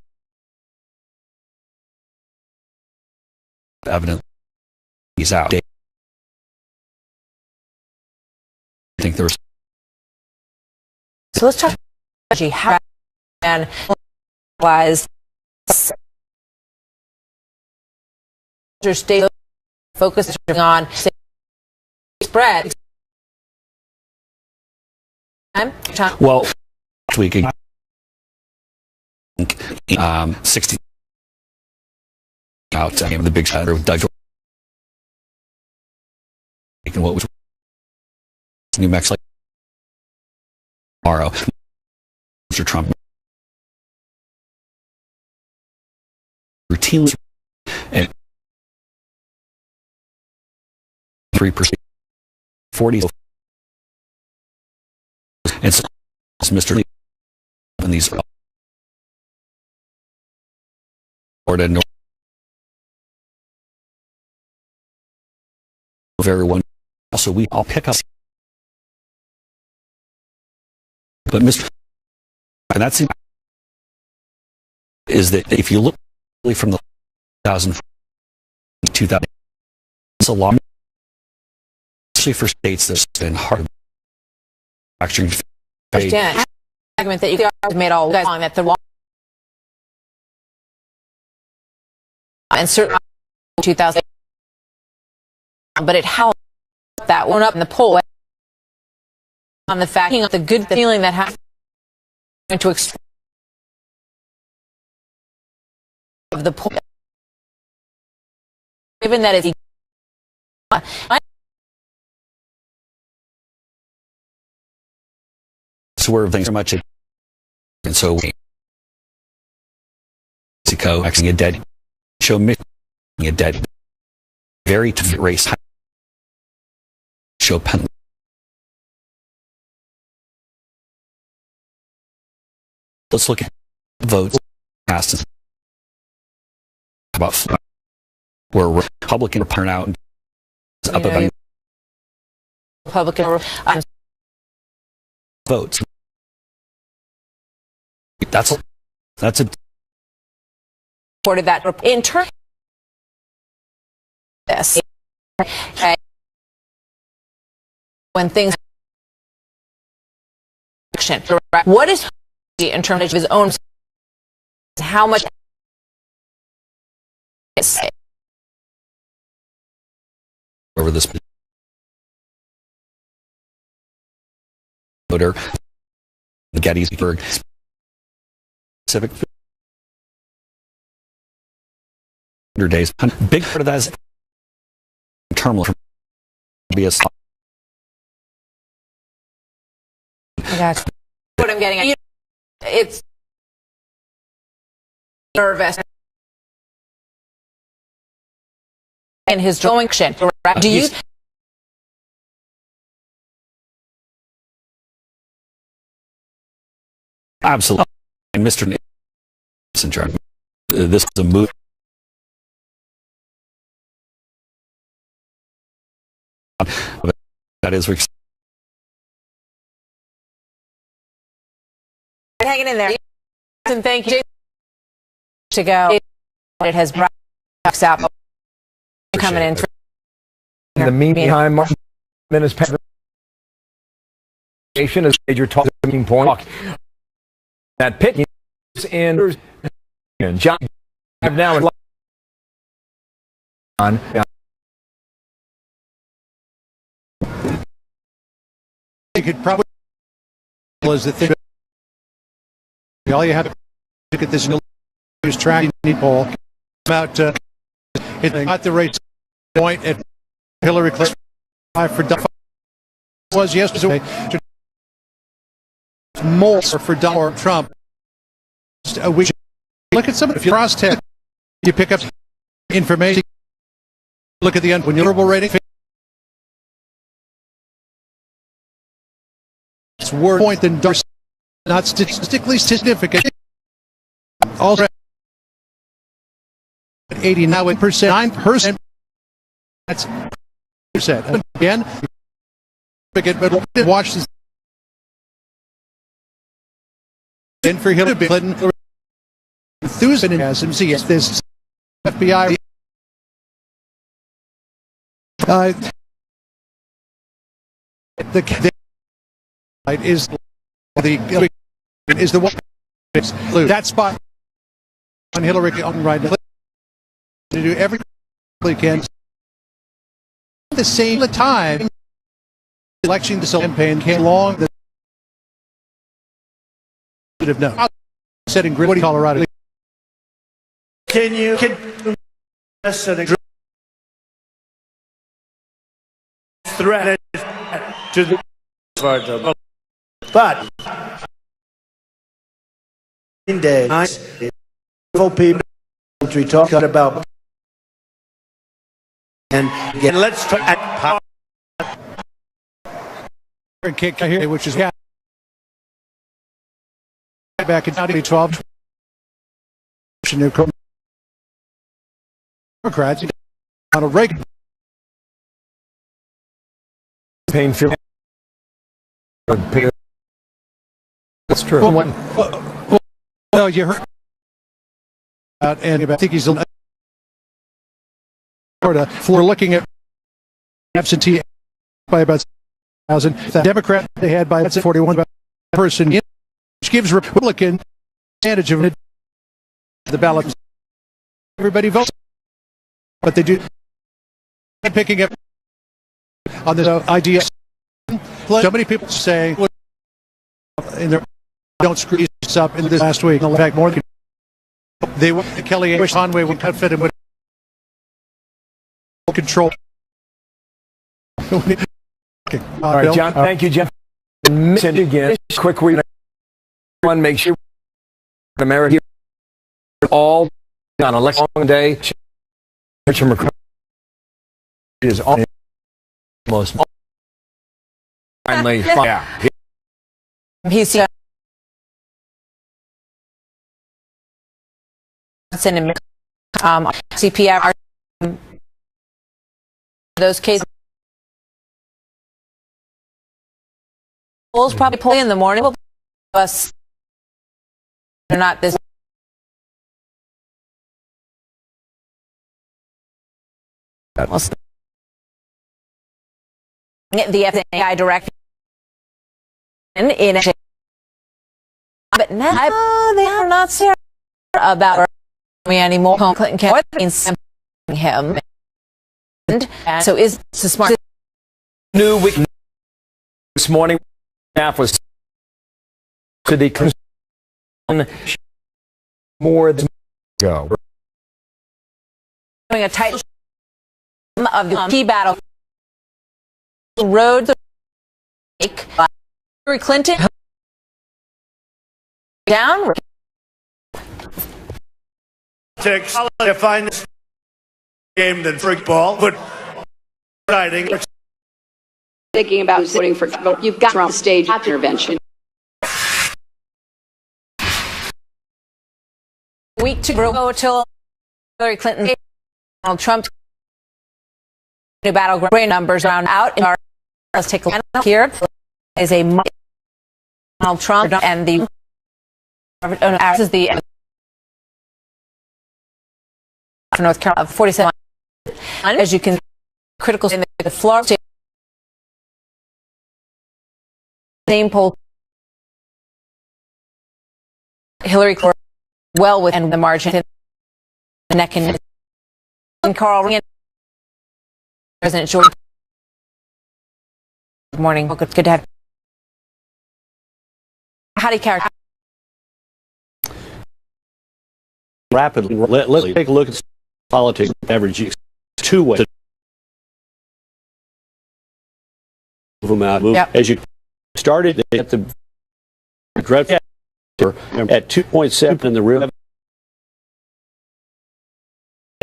evidence. He's out. I think there's. So let's talk about how and was state focusing on spread. Well, tweaking 60 out the big shot with Doug and what was New Mexico tomorrow. Mr. Trump routinely and 3%, 40, and so Mr. Lee and these Florida very one. Also, we all pick up, but Mr. And that's is that if you look from the 2000 it's a lot, especially for states that's been hard manufacturing. Argument that you guys made all along that the and certainly 2000, but it held that one up in the poll on the fact of the good feeling that happened to explain of the poll, given that it's swerve things so much, and so Mexico acting a dead show missing a dead very tough race show pen. Let's look at votes cast about where Republican turnout is up about Republican votes. That's a reported that in turn this when things what is in terms of his own how much over this voter Gettysburg civic days. Big part of that is terminal from BS. That's what I'm getting at. It's nervous in his junction. Do you? Absolutely. And Mr. Nixon, this is a move. That is hanging in there. And thank you to go. It has brought us out coming in. In the meantime, Martin is is a major talking point. That Pitt is in John now on. You could probably is the thing. All you have to look at this news tracking poll about it's not the rate point at Hillary Clinton for was yesterday more for Donald Trump. We look at some if you cross test, you pick up information. Look at the unrenewable rating. less word point than not statistically significant. Also, 89%. That's percent again. But watch this. And for Hillary Clinton, enthusiasm. See, this FBI. The is the one that spot on Hillary Clinton right now to do everything we can. At the same time, election the campaign came along. The should have known. Setting grid, Colorado. Can you threat to the but in days people country talking about and let's talk at kick here, which is back in 2012. Democrats, Ronald Reagan. Painful. That's true. Well, you heard and I think he's in Florida. We're looking at absentee by about 1,000. The Democrat they had by 41 person, which gives Republican advantage of the ballot. Everybody votes, but they do picking up on this idea. So many people say in their don't screw this up in this last week. In fact, more than they want Kelly Conway would cut fit him with control. All right, John. Thank you, Jeff. Mention again. Quick, we want to make sure America all on election day. Is almost finally. Yeah. He's CPR. Those cases. Polls probably play in the morning. Us, they're not this. The FBI director in a, but now they are not serious about me anymore. Clinton campaign him, and so is the smart. New week this morning. Staff was to the more than ago. Doing a tight of the key battle roads. Hillary Clinton down. I find this game than football, but exciting. Thinking about voting for you've got Trump stage intervention. Week to go till Hillary Clinton, Donald Trump. New battleground numbers round out. Let's take a look here. Is a Donald Trump and the this is the for North Carolina 47. As you can, critical in the Florida state. Same poll. Hillary Clinton well within the margin. Neck and Carl Ryan. President George. Good morning. Well, good to have. How do you characterize? Rapidly, let's take a look at politics. Average two ways. Move them out. Yep. As you started at the dreadful at 2.7 in the real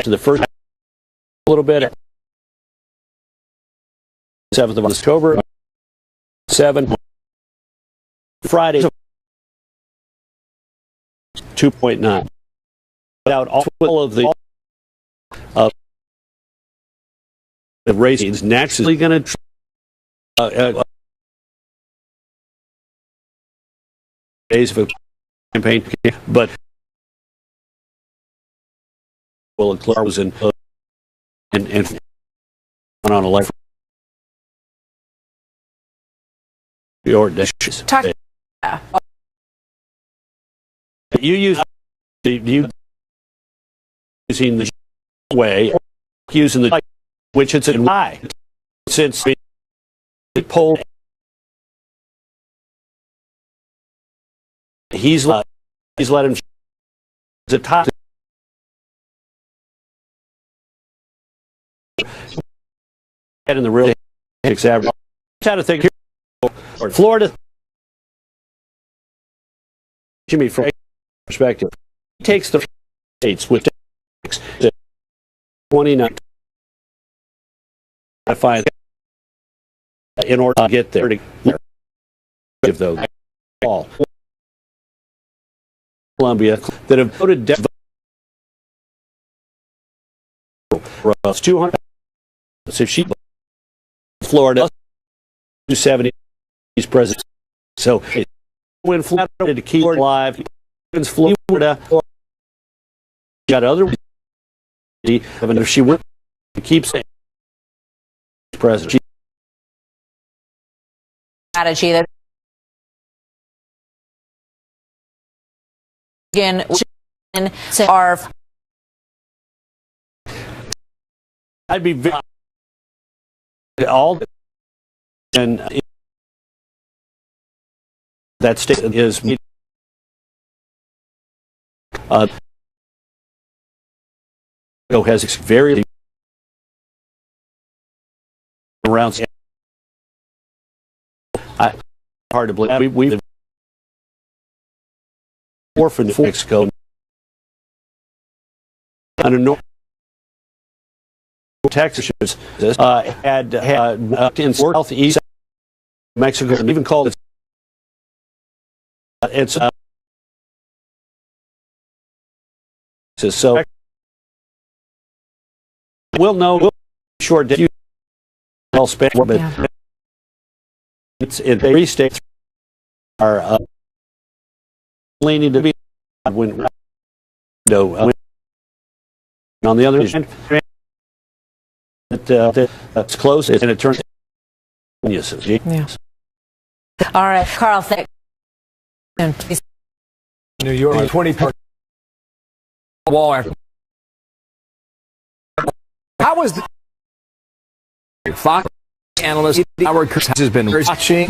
to the first a little bit. 7th of October, 7 Friday 2.9. Without all of the ratings, naturally going to days of a campaign, but will close and on election. Your dishes. You use using the way using the which it's in why since the poll he's let him the top in the real average. Try to think here, Florida. Jimmy, from perspective, he takes the states with 29. I find in order to get there, to give those all Columbia that have voted down 200. So she Florida 270 he's president. So when Florida to keep alive, Florida got other. If she went, keeps president. Strategy that again are. I'd be very all and that state is has very around. Hard to believe we orphaned Mexico under North Texas had in southeast Mexico and even called it it's so we'll know short day well spent but it's in three states are leaning to be when on the other hand that's close and it turns yeah. All right, Carl, thank New York 20 wall after. How was the Fox analyst Howard Kurtz has been watching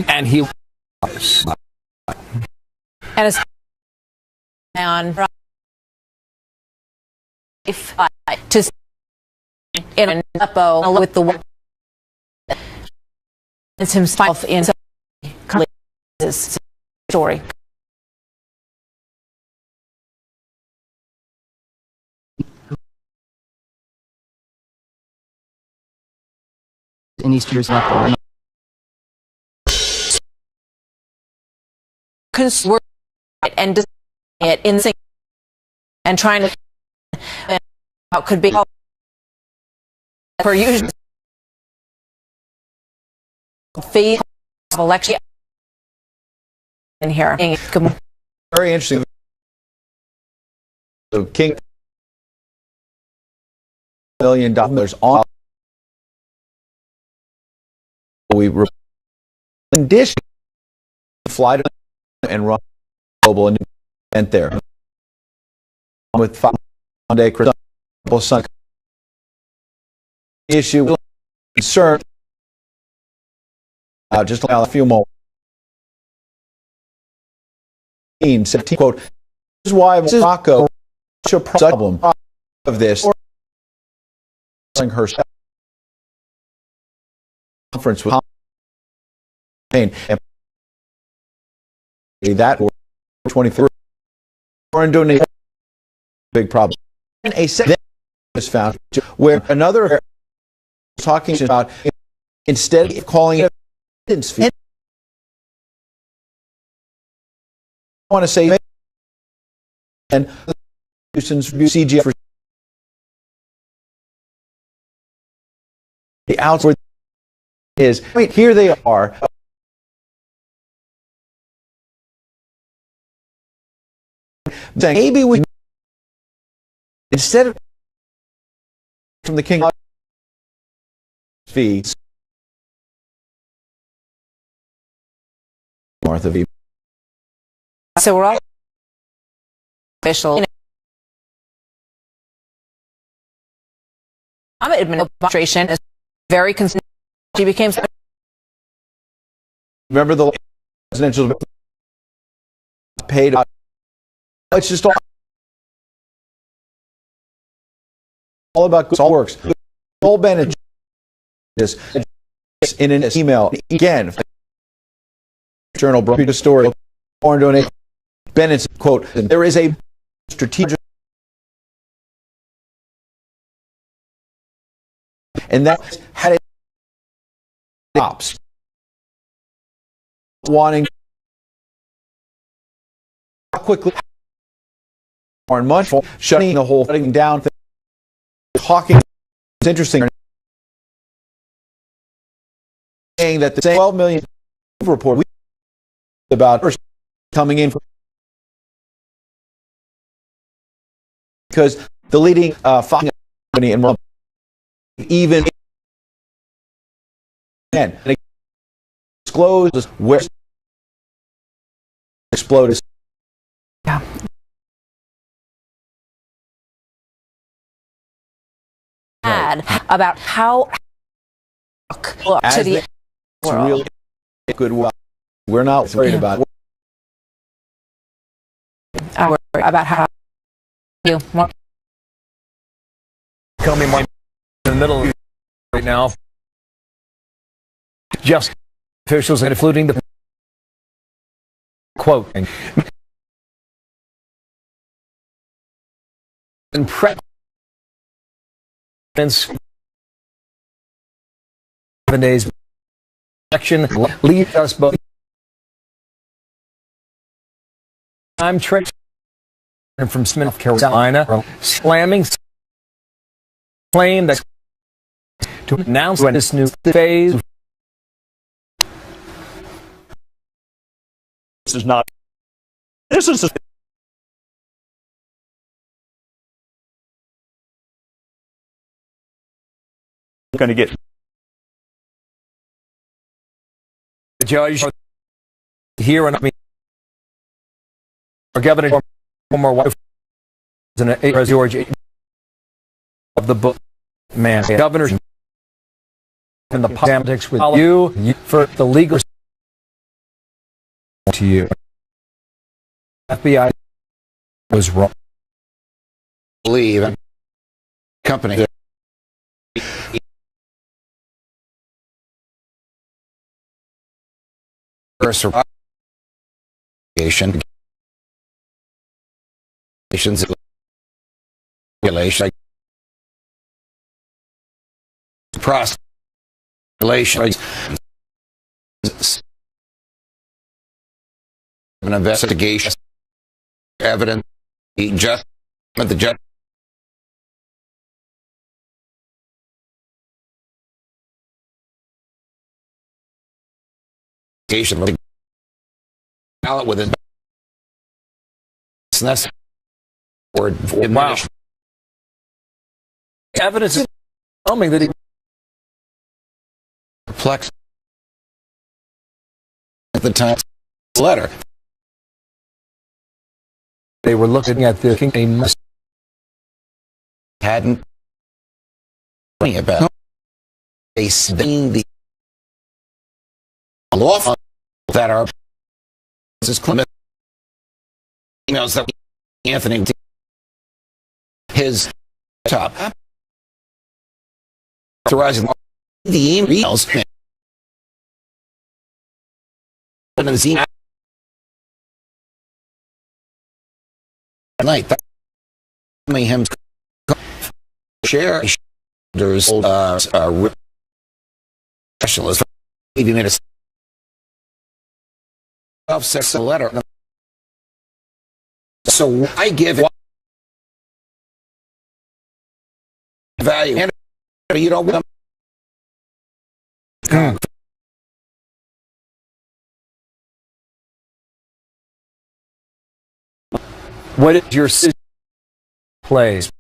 and he and it's on to in a Aleppo with the it's himself in this story. In East Year's Aleppo. And it in and trying to could be for usual fee of election in here. Very interesting. So King $1 million on we condition fly to and run global and event there with 5 day sun issue concern just allow a few more 17 quote this is why Morocco such a problem of this her conference with and that 23 or Indonesia big problem. And a second was found where another talking about instead of calling it want to say, and Houston's CGF for the outward is, I mean, here they are. Saying maybe we, instead of from the king fees, Martha V. So we're all official. Administration is very concerned. She became. Remember the presidential paid. It's just all about good. All works. All Bennett is in an email again. Journal brought a story. Foreign donation. Bennett's quote: "There is a strategic." And that had it stops wanting quickly or much shutting the whole thing down. Talking is interesting. Saying that the 12 million report we about coming in because the leading company in even and disclosed where exploded. Yeah. About how to the world. Good. We're not worried about it. About how you coming in the middle right now. Just officials including the quote and presidents 7 days election leave us both. I'm Trent from Smith, Carolina, slamming claim that to announce this new phase. This is not. This is. Going to get the judge here and me. Our governor, former wife, George of the book, man, governor, and the politics with you for the legal to you. FBI was wrong. Believe company. Regulation process an investigation evidence just the judge ballot with it. That's or wow. Evidence is telling that he perplexed at the time letter. They were looking at the king hadn't about they seen the law that are Clement emails that Anthony his top authorizing the emails night that him share there's specialist even made a letter So I give it value. And you don't want What is your plays?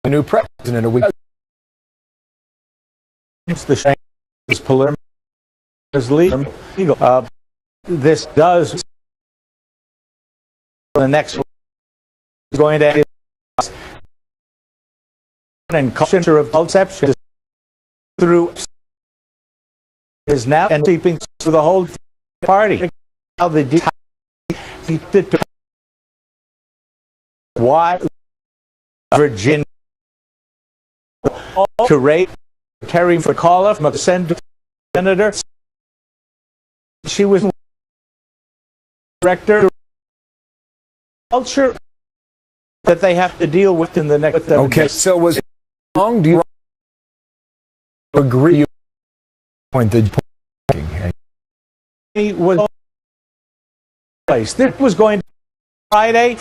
A new president a week. It's the shame is political. Is legal. This does the next going to and culture of conception through is now and keeping to the whole party. How the why Virginia to rate Terry McAuliffe, from a senator. She was director of culture that they have to deal with in the next. Okay, so was it wrong? Do you agree? Pointed. He was place. This was going to Friday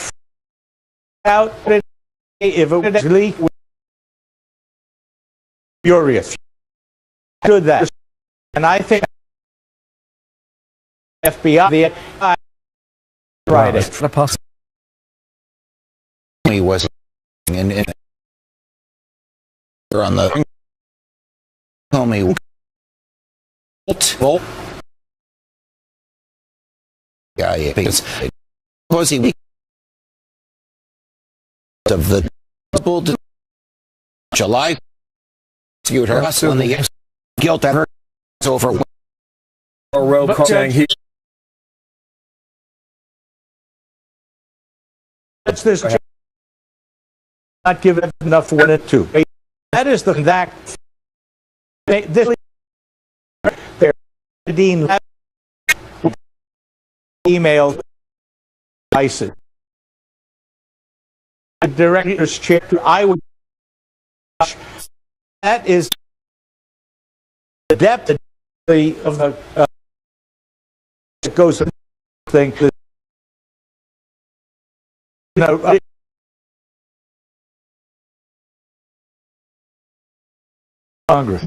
out if it was leaked. Furious. Did that, and I think FBI, the FBI, Friday. He was in on the Comey. Yeah, because he of the July. Her on the guilt that her is over. Saying he. That's this. Not given enough for it to. That is the that. This. Their Dean email. ISIS. The director's chair. I would. That is the depth of the it goes to think that Congress.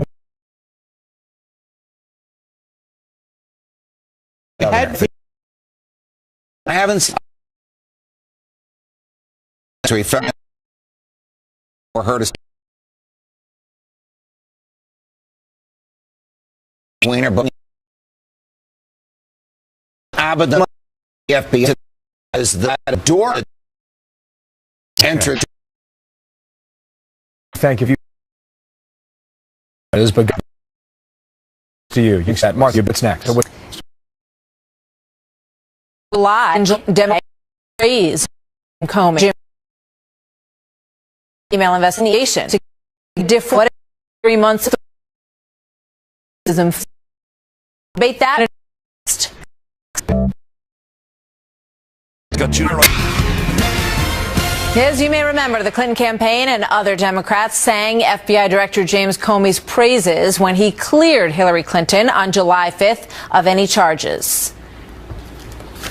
I haven't seen or heard of Wiener, but Abaddon, the FBI is that door entered. Thank you. It is, but to you. You said, Mark, what's next? July, Democrats Comey email investigation to different 3 months. Debate that. As you may remember, the Clinton campaign and other Democrats sang FBI Director James Comey's praises when he cleared Hillary Clinton on July 5th of any charges.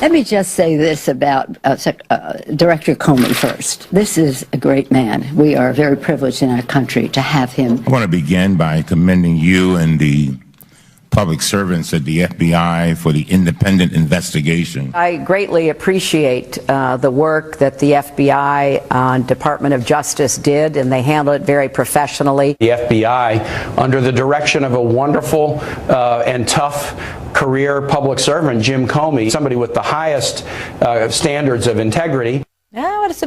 Let me just say this about Director Comey first. This is a great man. We are very privileged in our country to have him. I want to begin by commending you and the public servants at the FBI for the independent investigation. I greatly appreciate the work that the FBI and Department of Justice did, and they handled it very professionally. The FBI, under the direction of a wonderful and tough career public servant, Jim Comey, somebody with the highest standards of integrity. What is it?